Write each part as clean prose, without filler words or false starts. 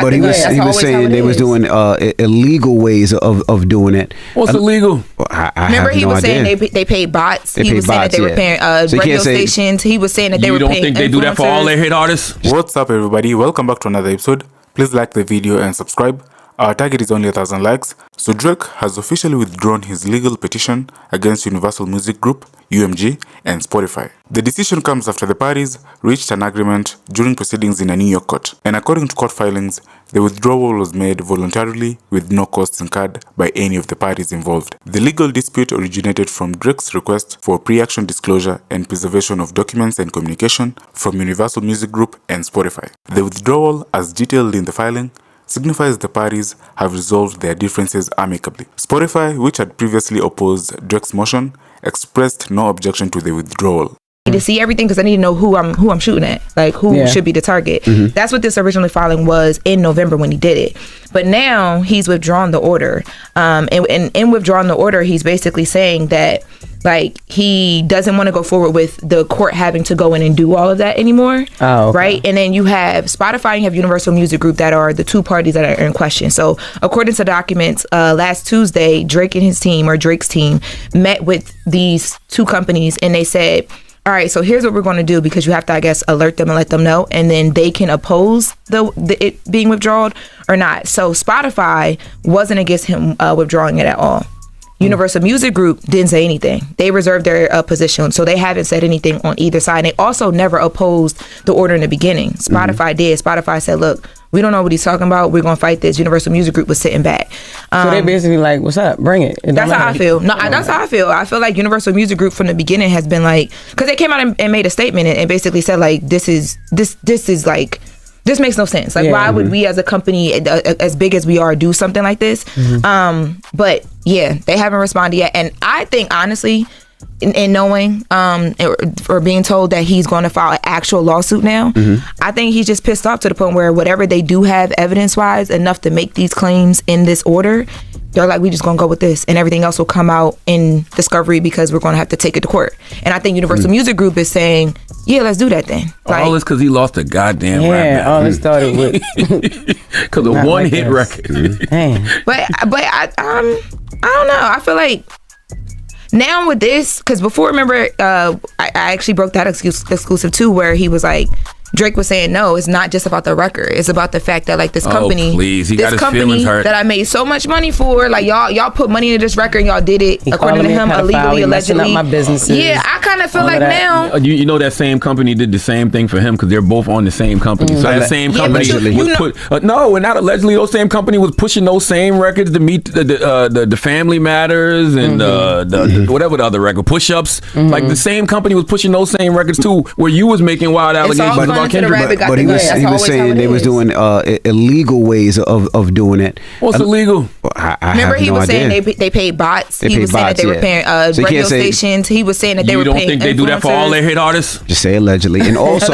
But he was saying they was doing illegal ways of doing it. What's illegal? Remember, he was saying they paid bots. He was saying that they were paying radio stations. He was saying that they were paying. You don't think they do that for all their hit artists? What's up, everybody? Welcome back to another episode. Please like the video and subscribe. Our target is only 1,000 likes. So Drake has officially withdrawn his legal petition against Universal Music Group, UMG, and Spotify. The decision comes after the parties reached an agreement during proceedings in a New York court. And according to court filings, the withdrawal was made voluntarily with no costs incurred by any of the parties involved. The legal dispute originated from Drake's request for pre-action disclosure and preservation of documents and communication from Universal Music Group and Spotify. The withdrawal, as detailed in the filing, signifies the parties have resolved their differences amicably. Spotify, which had previously opposed Drake's motion, expressed no objection to the withdrawal. To see everything because I need to know who I'm shooting at, like who should be the target. That's what this originally filing was in November when he did it. But now he's withdrawn the order. And in withdrawing the order, he's basically saying that like he doesn't want to go forward with the court having to go in and do all of that anymore. Oh, okay. Right. And then you have Spotify and you have Universal Music Group that are the two parties that are in question. So according to documents, last Tuesday, Drake and his team or Drake's team met with these two companies and they said, all right, so here's what we're going to do because you have to, I guess, alert them and let them know, and then they can oppose it being withdrawn or not. So Spotify wasn't against him withdrawing it at all. Universal Music Group didn't say anything. They reserved their position, so they haven't said anything on either side. And they also never opposed the order in the beginning. Spotify did. Spotify said, look, we don't know what he's talking about. We're going to fight this. Universal Music Group was sitting back. So they basically like, what's up? Bring it. That's how I feel. No, that's how I feel. I feel like Universal Music Group from the beginning has been like, because they came out and made a statement and basically said like, this is like, this makes no sense. Like, why would we as a company, as big as we are, do something like this? But yeah, they haven't responded yet. And I think, honestly, in knowing or being told that he's going to file an actual lawsuit now, I think he's just pissed off to the point where whatever they do have evidence-wise enough to make these claims in this order, they're like, we just gonna go with this and everything else will come out in discovery because we're gonna have to take it to court. And I think Universal Music Group is saying, yeah, let's do that then. Like, all this because he lost a goddamn rap. All this started with because of one hit record. But I don't know. I feel like now with this, because before, remember, I actually broke that exclusive too, where he was like, Drake was saying, no, it's not just about the record. It's about the fact that like this company, that I made so much money for, like y'all put money into this record and y'all did it according to him illegally, allegedly. Up my businesses. Yeah, I kind of feel like now. You know that same company did the same thing for him because they're both on the same company. So that same company was no, and not allegedly. Those same company was pushing those same records to meet the Family Matters and the whatever the other record push-ups. Like the same company was pushing those same records too, where you was making wild allegations. Kendrick, but he was saying they was doing illegal ways of doing it. What's illegal? Remember, he was saying they paid bots. He was saying that they were paying radio stations. He was saying that they were paying. You don't think they do that for all their hit artists? Just say allegedly. And also,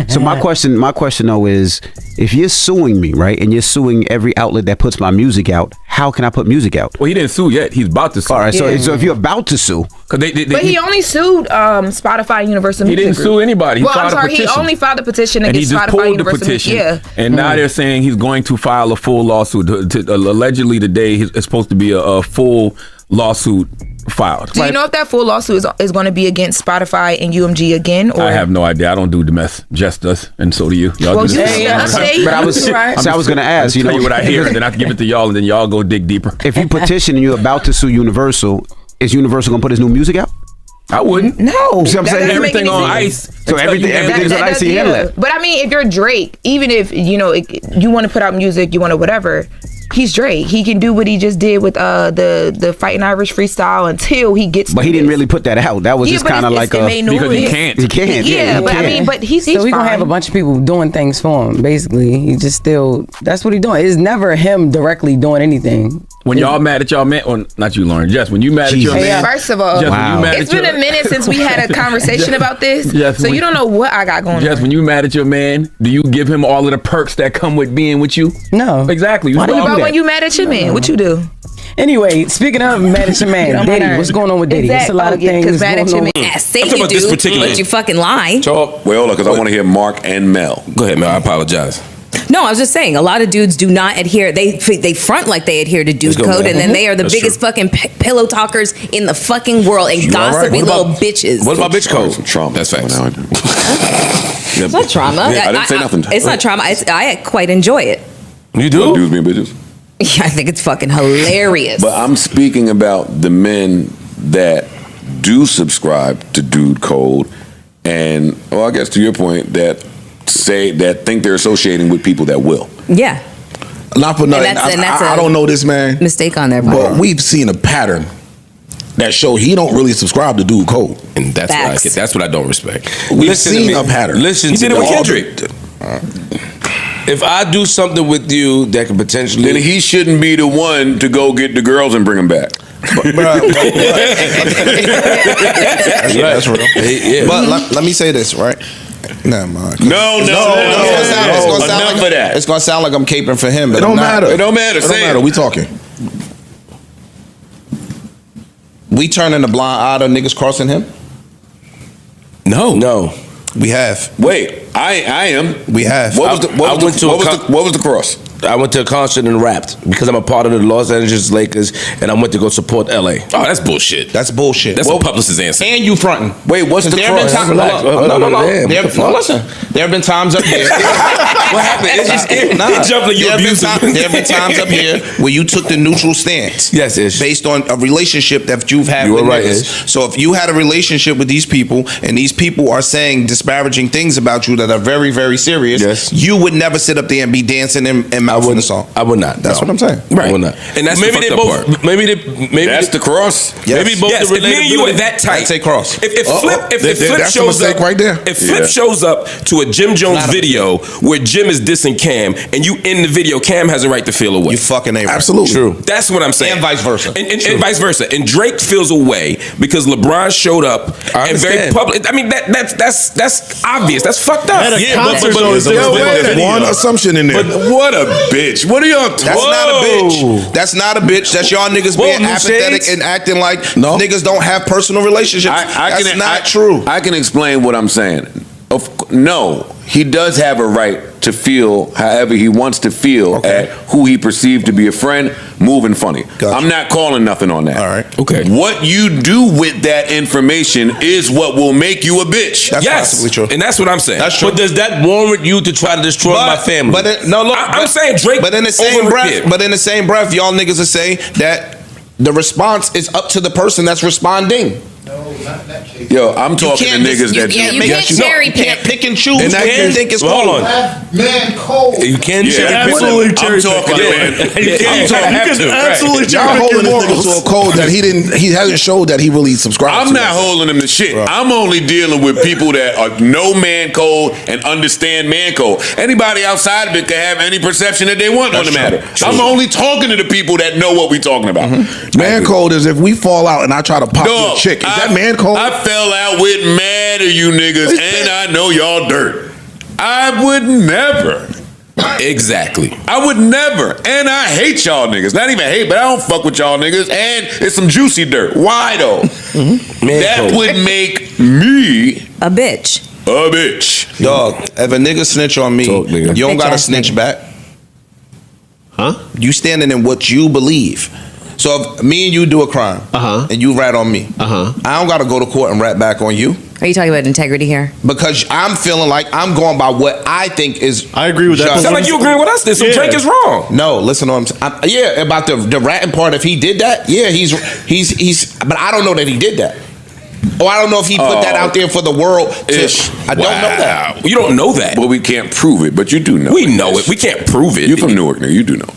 so my question though is, if you're suing me, right, and you're suing every outlet that puts my music out, how can I put music out? Well, he didn't sue yet. He's about to sue. All right, so if you're about to sue, but he only sued Spotify and Universal Music Group. He didn't sue anybody. Well, I'm sorry, he only filed a petition against Spotify and Universal Music Group. And now they're saying he's going to file a full lawsuit. Allegedly today, it's supposed to be a full lawsuit filed. Do you know if that full lawsuit is going to be against Spotify and UMG again? Or? I have no idea. I don't do the mess. Jess does, and so do you. Y'all do but I was going to ask. You know what I hear, and then I give it to y'all, and then y'all go dig deeper. If you petition and you're about to sue Universal, is Universal going to put his new music out? I wouldn't. No. See what I'm saying? Everything on ice. So everything's on ice. But I mean, if you're Drake, even if you want to put out music, you want to whatever, he's Drake. He can do what he just did with the Fighting Irish freestyle until he gets. But he didn't really put that out. That was just kind of like because he can't. He can't. Yeah, but I mean, but he's so we gonna have a bunch of people doing things for him. Basically, he just still. That's what he's doing. It's never him directly doing anything. When y'all mad at y'all man, or not you, Lauren, Jess, when you mad at your man. First of all, it's been a minute since we had a conversation about this, so you don't know what I got going on. Jess, when you mad at your man, do you give him all of the perks that come with being with you? No. Exactly. What about when you mad at your man? What you do? Anyway, speaking of mad at your man, Diddy, what's going on with Diddy? It's a lot of things mad at your man. Say you do, but you fucking lie. Well, because I want to hear Mark and Mel. Go ahead, Mel. I apologize. No, I was just saying, a lot of dudes do not adhere. They front like they adhere to dude code, and then they are the biggest fucking pillow talkers in the fucking world and gossipy little bitches. What's my bitch code? Trauma. That's facts. It's not trauma. Yeah, I didn't say nothing. It's not trauma. I quite enjoy it. You do? Dudes being bitches. Yeah, I think it's fucking hilarious. But I'm speaking about the men that do subscribe to dude code, and well, I guess to your point, that think they're associating with people that will. Yeah. Not for nothing. That's I don't know this man. Mistake on their part. But we've seen a pattern that show he don't really subscribe to dude code. And that's what I don't respect. We've seen a pattern. Listen, he did it with Kendrick. If I do something with you that could potentially, then he shouldn't be the one to go get the girls and bring them back. That's real. Yeah. But let me say this, right? Nah, man. No. It's gonna sound like I'm caping for him, but It don't matter. It don't matter. We talking. We turning the blind eye to niggas crossing him? No. We have. Wait, I am. We have. What was the cross? I went to a concert and rapped because I'm a part of the Los Angeles Lakers, and I went to go support LA. Oh, that's bullshit. That's bullshit. That's what publicist's answer. And you fronting. Wait, what's the cross? Listen. There have been times up here. What happened? There have been times up here where you took the neutral stance. Yes, Ish. Based on a relationship that you've had with niggas. So if you had a relationship with these people, and these people are saying disparaging things about you that are very, very serious, you would never sit up there and be dancing and mouthing the song. I would not. That's what I'm saying. Right. I would not. And that's maybe the they both. Part. Maybe that's the cross. Yes. Maybe both. Yes, the if me and you are that tight. That's a cross. If Flip shows up right there. If Flip shows up to a Jim Jones video where Jim is dissing Cam, and you in the video, Cam has a right to feel away. You fucking ain't right. Absolutely true. That's what I'm saying. And vice versa. And vice versa. And Drake feels away because LeBron showed up and very public. I mean that's obvious. That's fucked up. There's one assumption in there. But what a bitch. What are y'all talking about? That's not a bitch. That's y'all niggas being apathetic and acting like niggas don't have personal relationships. That's not true. I can explain what I'm saying. No, he does have a right to feel however he wants to feel at who he perceived to be a friend, moving funny. Gotcha. I'm not calling nothing on that. All right. Okay. What you do with that information is what will make you a bitch. That's possibly true. And that's what I'm saying. That's true. But does that warrant you to try to destroy my family? I'm saying Drake. But in the same breath, y'all niggas are saying that the response is up to the person that's responding. No, not that case. Yo, I'm talking to niggas that you can't cherry pick. You can't pick and choose. And you think it's hold on. Man, cold. You can cherry pick. Absolutely cherry pick. I'm talking, absolutely y'all holding this nigga to a code that he hasn't showed that he really subscribes to. I'm not holding him to shit. Right. I'm only dealing with people that know man code and understand man code. Anybody outside of it can have any perception that they want on the matter. I'm only talking to the people that know what we're talking about. Man code is if we fall out and I try to pop your chick. Is that man code? I fell out with mad of you niggas, and I know y'all dirt. I would never. Exactly. I would never. And I hate y'all niggas. Not even hate, but I don't fuck with y'all niggas. And it's some juicy dirt. Why though? That would make me a bitch. A bitch. Dog, if a nigga snitch on me, you don't gotta snitch back. Huh? You standing in what you believe. So if me and you do a crime, and you rat on me, I don't gotta go to court and rat back on you. Are you talking about integrity here? Because I'm feeling like I'm going by what I think is. I agree with that. Sound like you agree with us. Then so Drake is wrong. No, listen to what I'm saying. About the ratting part. If he did that, he's. But I don't know that he did that. Oh, I don't know if he put that out there for the world. I don't know that. You don't know that. Well, we can't prove it, but you do know. We know it. We can't prove it. You're from Newark now. You do know.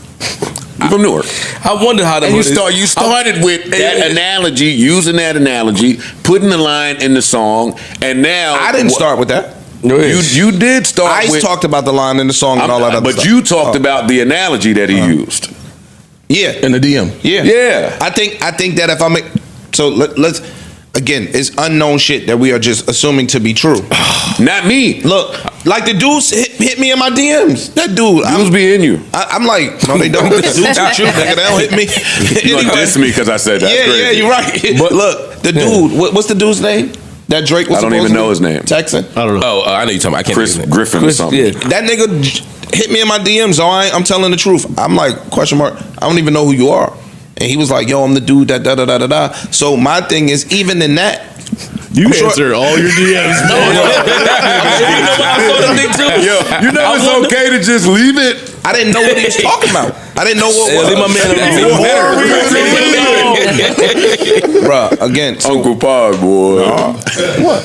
You from Newark. I wonder how that. You started with that analogy, using that analogy, putting the line in the song, and now I didn't start with that. You did start. I talked about the line in the song and all that other stuff. But you talked about the analogy that he used. Yeah, in the DM. Yeah. I think that if I make let's. Again, it's unknown shit that we are just assuming to be true. Not me. Look, like the dudes hit me in my DMs. That dude, dudes be in you. I'm like, no, they don't. The dudes hit you, nigga. They don't hit me. You gonna diss me because I said that? Yeah, you're right. But look, the dude. What's the dude's name? That Drake was. I don't even know his name. Texan. I don't know. Oh, I know you're talking about. I can't. Chris Griffin or something. Yeah. That nigga hit me in my DMs. I'm telling the truth. I'm like, question mark. I don't even know who you are. And he was like, yo, I'm the dude that da da da da da. So my thing is, even in that, you answer all your DMs. You know it's okay to just leave it. I didn't know what he was talking about. I didn't know what was. Leave my man alone. Bruh, again, Uncle Pod, boy. What?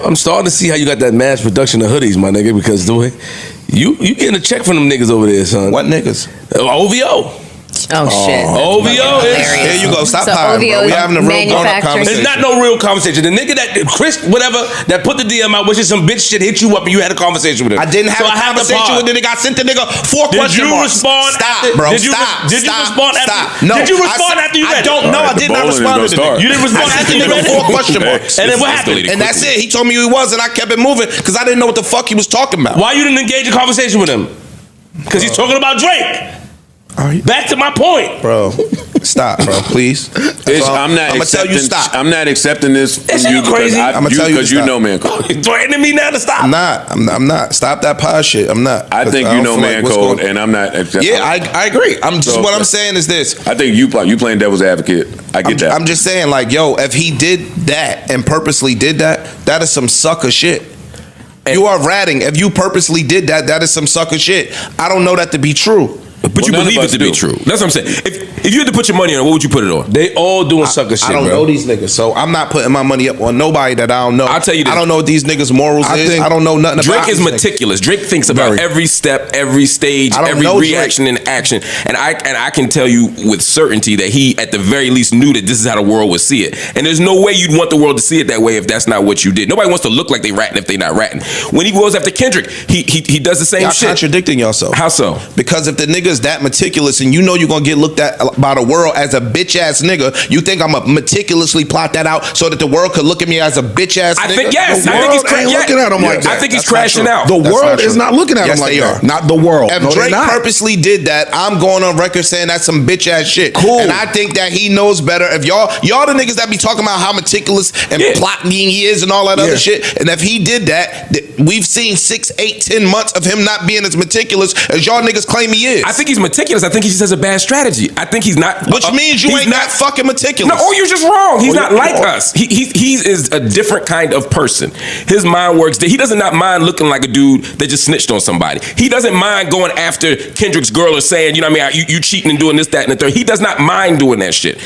I'm starting to see how you got that mass production of hoodies, my nigga, because the way you getting a check from them niggas over there, son. What niggas? OVO. Oh shit! OVO is here. You go. Stop so hiding, bro. We having a real grown-up conversation. It's not no real conversation. The nigga that Chris, whatever, that put the DM out, which is some bitch shit, hit you up and you had a conversation with him. I didn't have a conversation with the nigga. I sent the nigga 4 question marks. Did you respond? Stop, bro. Did you respond? Stop. No. Did you respond after you read it? I don't know. I did not respond to the nigga. You didn't respond after you read it? 4 question marks. And then what happened? And that's it. He told me who he was, and I kept it moving because I didn't know what the fuck he was talking about. Why you didn't engage in conversation with him? Because he's talking about Drake. Back to my point, bro. Stop, bro. Please. I'm not accepting this from you crazy. I'm gonna tell you because you know, man. You're threatening me now to stop. I'm not. Stop that pod shit. I'm not. I think you know, man, code, and I'm not accepting. Yeah, I agree. What I'm saying is this. I think you playing devil's advocate. I get that. I'm just saying, like, yo, if he did that and purposely did that, that is some sucker shit. You are ratting. If you purposely did that, that is some sucker shit. I don't know that to be true. But you believe it to be true. That's what I'm saying. If you had to put your money on it, what would you put it on? They all doing sucker shit. I don't know these niggas, so I'm not putting my money up on nobody that I don't know. I'll tell you this. I don't know what these niggas' morals is. I don't know nothing about Drake is meticulous. Drake thinks about every step, every stage, every reaction and action. And I can tell you with certainty that he, at the very least, knew that this is how the world would see it. And there's no way you'd want the world to see it that way if that's not what you did. Nobody wants to look like they ratting if they not ratting. When he goes after Kendrick, he does the same shit. Y'all contradicting yourself. How so? Because if the nigga's that meticulous and you know you're gonna get looked at by the world as a bitch ass nigga, you think I'm gonna meticulously plot that out so that the world could look at me as a bitch ass nigga? I think yes. The world ain't looking at him like that. I think he's crashing out. The world is not looking at him like that. Not the world. If Drake purposely did that, I'm going on record saying that's some bitch ass shit. Cool. And I think that he knows better. If y'all the niggas that be talking about how meticulous and plotting he is and all that other shit, and if he did that, we've seen 6, 8, 10 months of him not being as meticulous as y'all niggas claim he is. I think he's meticulous. I think he just has a bad strategy. I think he's not. Which means you ain't not fucking meticulous. No, you're just wrong. He's not like us. He is a different kind of person. His mind works. He does not mind looking like a dude that just snitched on somebody. He doesn't mind going after Kendrick's girl or saying, you know what I mean, you cheating and doing this, that, and the third. He does not mind doing that shit.